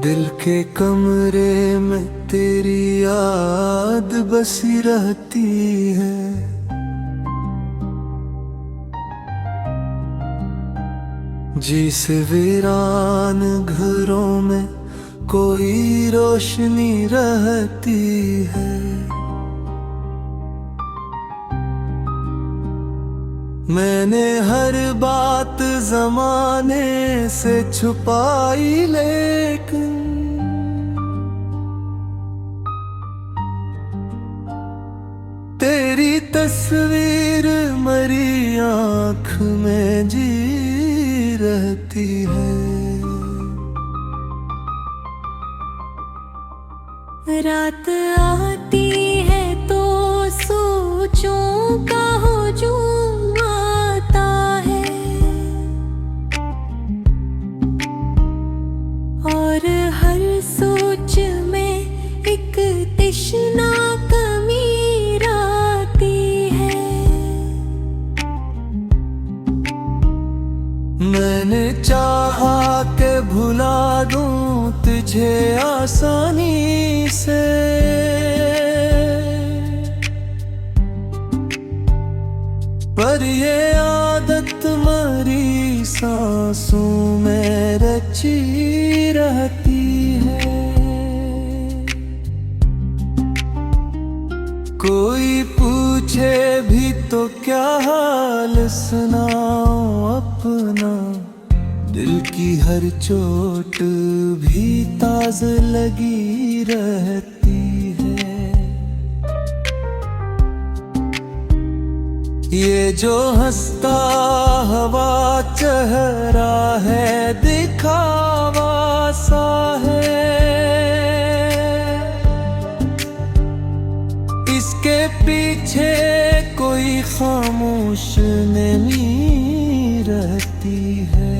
दिल के कमरे में तेरी याद बसी रहती है। जी से वीरान घरों में कोई रोशनी रहती है। मैंने हर बात ज़माने से छुपाई, लेकिन तेरी तस्वीर मरी आँख में जी रहती है। रात आती है तो सोचों का हुजूम आता है, और हर सोच में एक तृष्णा कमीर आती है। मैंने चाहा के भुला दूं तुझे आसानी से, पर ये आदत मरी सांसों में रची रहती है। कोई पूछे भी तो क्या हाल सुनाऊं अपना, दिल की हर चोट भी ताज़ा लगी रहती है। ये जो हंसता हवा चेहरा है दिखावा सा है, इसके पीछे कोई खामोश नमी रहती है।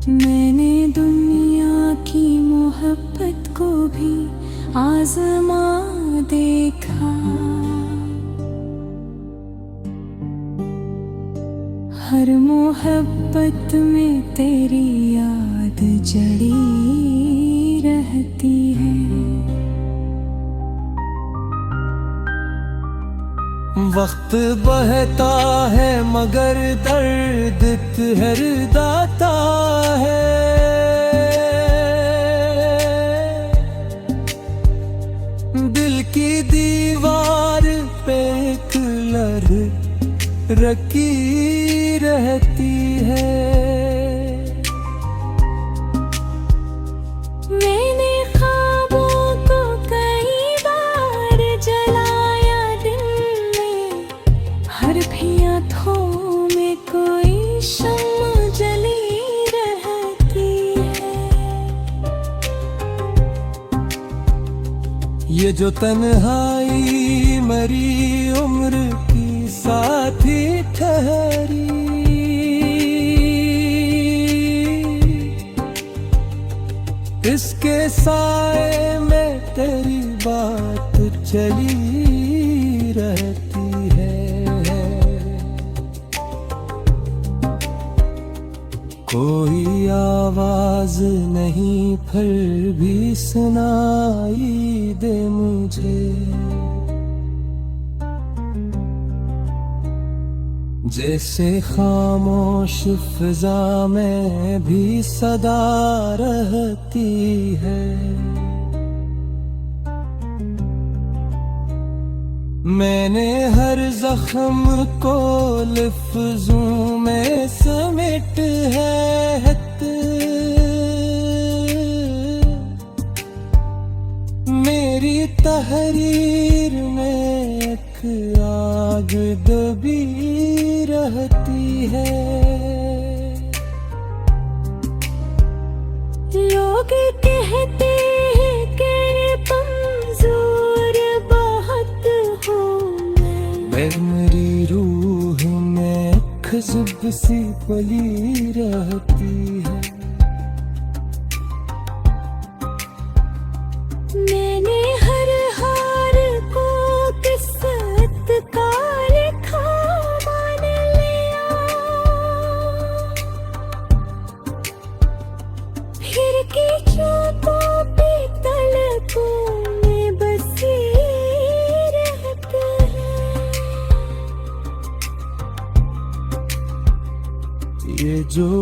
मैंने दुनिया की मोहब्बत को भी आज़मा देखा, हर मोहब्बत में तेरी याद जड़ी रहती है। वक्त बहता है मगर दर्द ठहरता है। दिल की दीवार पे एक लहर रखी रहती है। मैंने ख्वाबों को कई बार जलाया दिन में, हर फियाथों में कोई शम्मा जली रहती है। ये जो तन्हाई मरी उम्र की साथी ठहरी, इसके साए में तेरी बात चली रहती है। कोई आवाज नहीं फिर भी सुनाई दे मुझे, जैसे खामोश फिजा में भी सदा रहती है। मैंने हर जख्म को लफ्जों में समेट है, मेरी तहरीर में एक आग दबी रहती है। लोग कहते हैं कि कमजोर बहुत हूँ मैं, मेरी रूह में खुशबू सी पली रहती है। मैंने हर हार को किस्मत का लिखा मान लिया,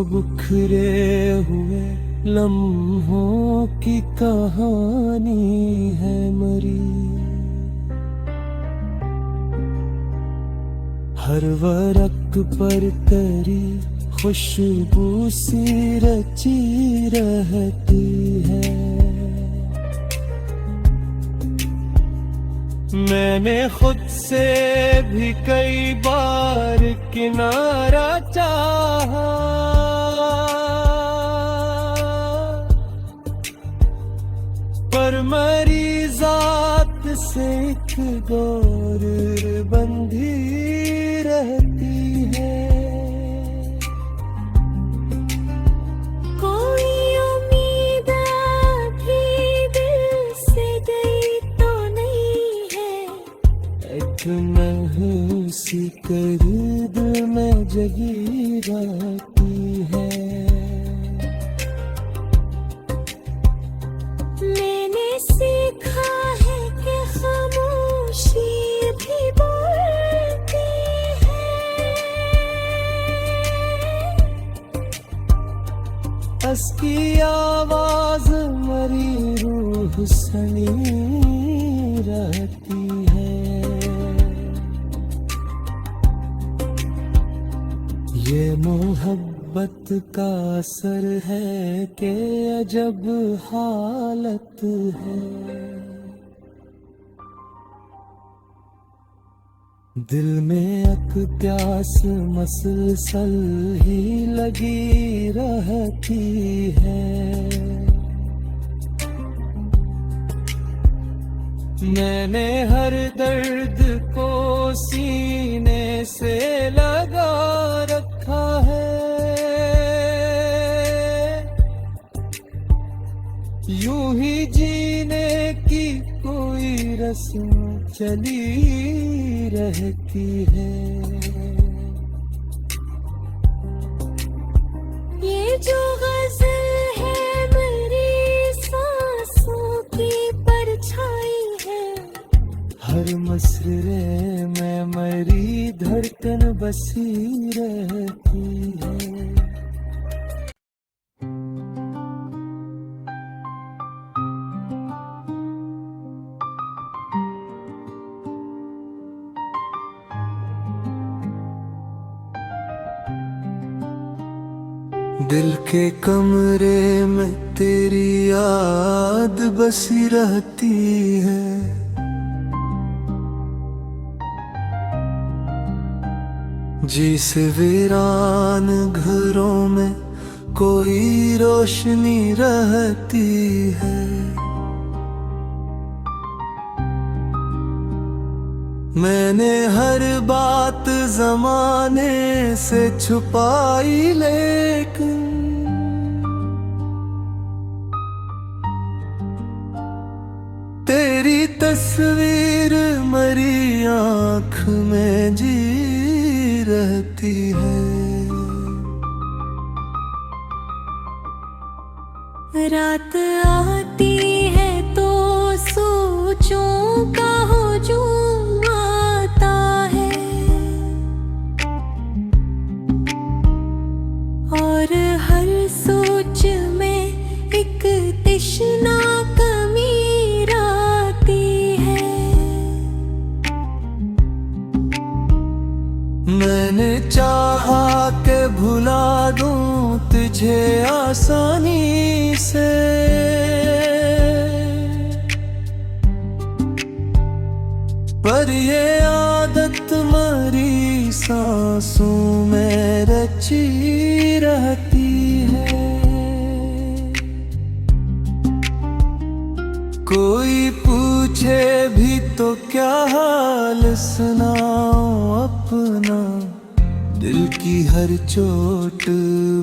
बिखरे हुए लम्हों की कहानी है मरी। हर वरक पर तेरी खुशबू सी रची रहती है। मैंने खुद से भी कई बार किनारा चाहा, पर मरी जात से एक गौर बंधी रहती है। कोई उम्मीद भी दिल से गई तो नहीं है। एक नहसी करद में जगी रहती है। मैंने सीखा है कि खामोशी भी बोलती है। उसकी आवाज मरी रूह सनी रहती है। ये मोहब्बत का असर है कि अजब हालत है। दिल में अक प्यास मसलसल ही लगी रहती है। मैंने हर दर्द को सीने से लगा रखा है। यूं ही जीने की कोई रस्म चली रहती है। ये जो गजल है मेरी सांसों की परछाई है। हर मसरे में मेरी धड़कन बसी रहती है। दिल के कमरे में तेरी याद बसी रहती है। जिस वीरान घरों में कोई रोशनी रहती है। मैंने हर बात जमाने से छुपाई, लेकिन तेरी तस्वीर मरी आँख में जी रहती है। रात आती है तो सोचों का हुजूम आता है। और हर सोच में एक तृष्णा कमी आती है। मैंने चाहा कि भुला दूं तुझे आसानी से, पर ये आदत मरी सांसों में रची रहती है। कोई पूछे भी तो क्या हाल सुनाऊं अपना, दिल की हर चोट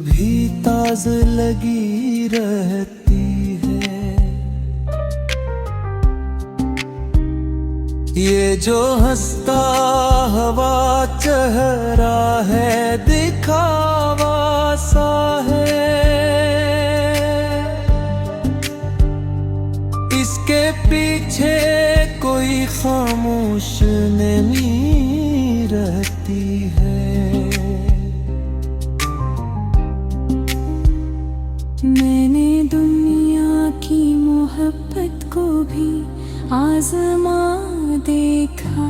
भी ताज़ लगी रहती है। ये जो हंसता हवा चेहरा है दिखावा सा है। इसके पीछे कोई खामोश नमी रहती है। मैंने दुनिया की मोहब्बत को भी आजमा देखा।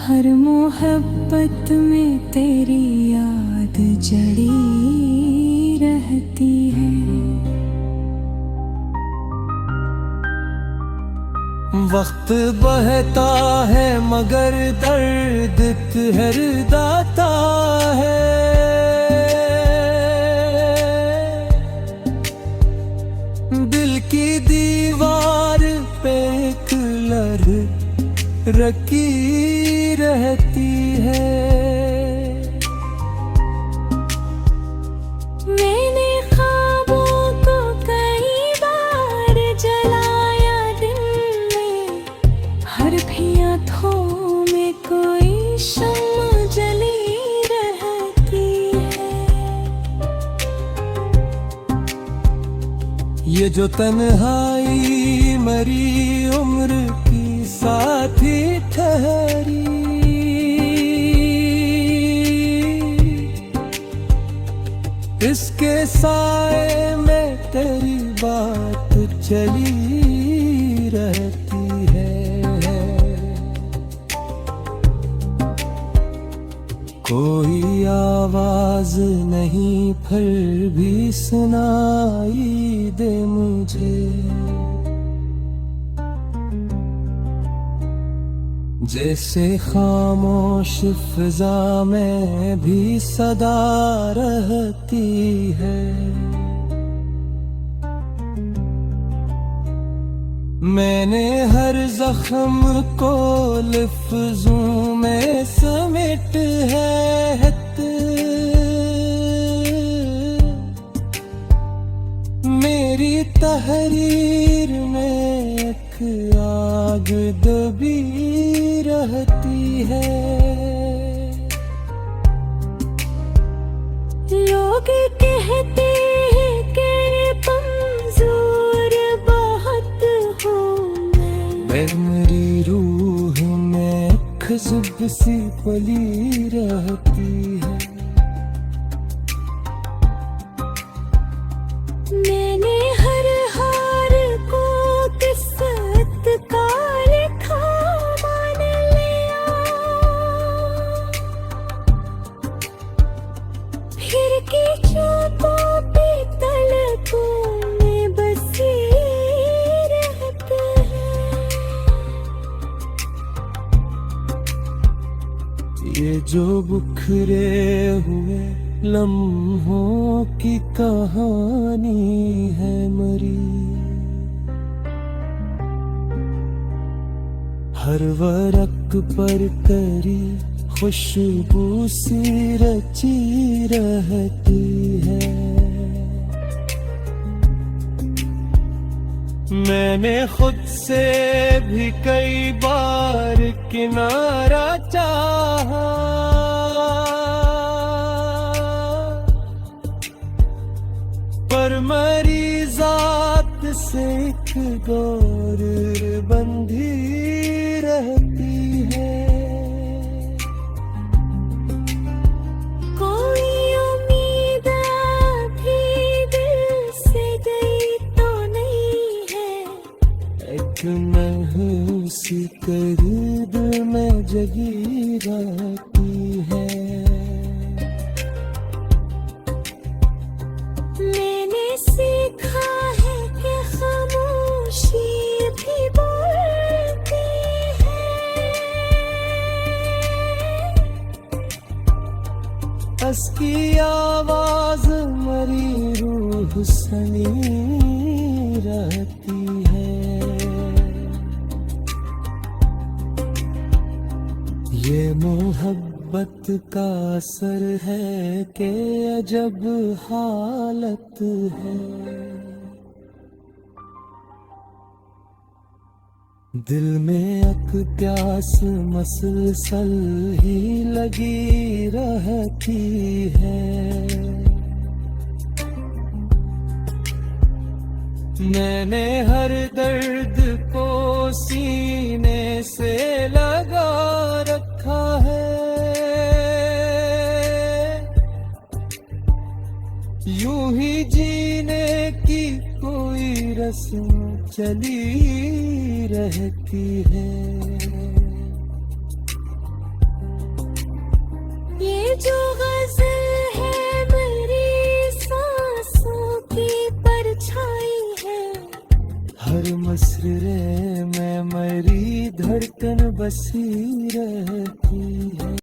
हर मोहब्बत में तेरी याद जड़ी रहती है। वक्त बहता है मगर दर्द ठहरता है। दिल की दीवार पे एक लहर रखी रहती है। मैंने ख्वाबों को कई बार जलाया दिन में, हर भी आँखों में कोई शम्मा जली रहती है। ये जो तन्हाई मरी उम्र की साथी ठहरी, इसके साए में तेरी बात चली रहती है। कोई आवाज नहीं फिर भी सुनाई दे मुझे, जैसे खामोश फिजा में भी सदा रहती है। मैंने हर जख्म को लफ्जों में समेट है। मेरी तहरीर में एक आग दबी रहती है। लोग कहते हैं कि कमजोर बहुत हूँ मैं, मेरी रूह में खुशबू सी पली रहती है। मैंने हर हार को किस्मत का लिखा मान लिया, फिर की चोटों पे तलकों में बसी रहते हैं। ये जो बिखरे हुए लम्हों की कहानी है मरी, हर वरक पर तेरी खुशबू सी रची रहती है। मैंने खुद से भी कई बार किनारा चाहा, पर मरी जात से एक गौर बंधी रहती है। कोई उम्मीद भी दिल से गई तो नहीं है, एक महूसी करीब में जगी रहती है। मैंने सीखा है कि खामोशी भी बोलती है। उसकी आवाज मरी रूह सनी रहती है। ये मोहब्बत का असर है कि अजब हालत है। दिल में अक प्यास मसलसल ही लगी रहती है। मैंने हर दर्द को सीने से लगा रखा है। रस्म चली रहती है। ये जो गजल है मेरी सांसों की परछाई है। हर मसरे में मेरी धड़कन बसी रहती है।